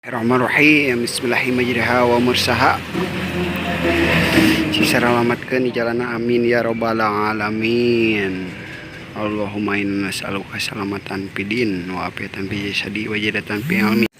Bismillahirrahmanirrahim. Bismillahirrahmanirrahim wa mursaha. Sisaralamatkeun di jalanna amin ya rabbal alamin. Allahumma inna nas'aluka salamatan fid din wa afiatan fil jasadi wa jadatan fil ilmi.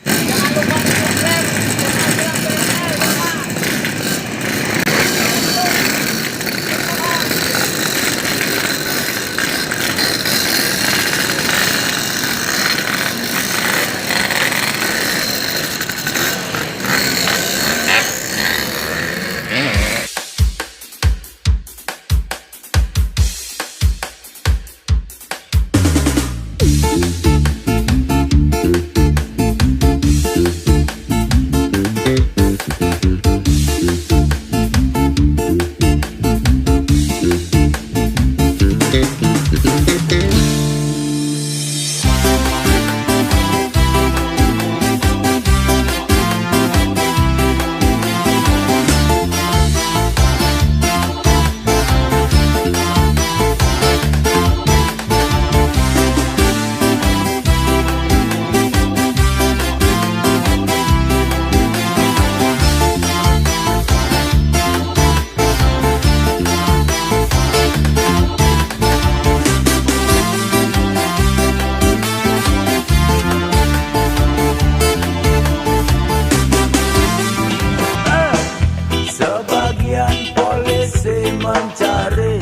Mencari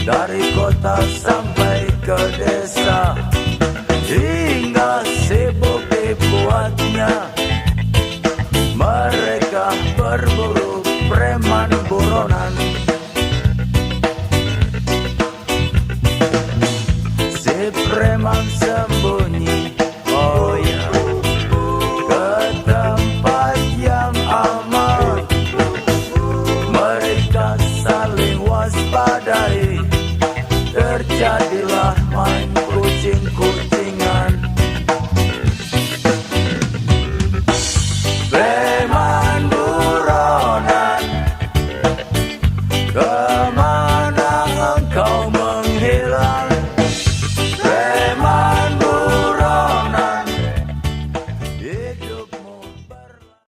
dari kota sampai ke desa, hingga sibuk dibuatnya. Mereka berburu preman buronan. Si preman sembunyi, oh ya, ke tempat yang aman. Mereka saling waspadai, terjadilah main kucing-kucingan. Preman buronan, kemana engkau menghilang?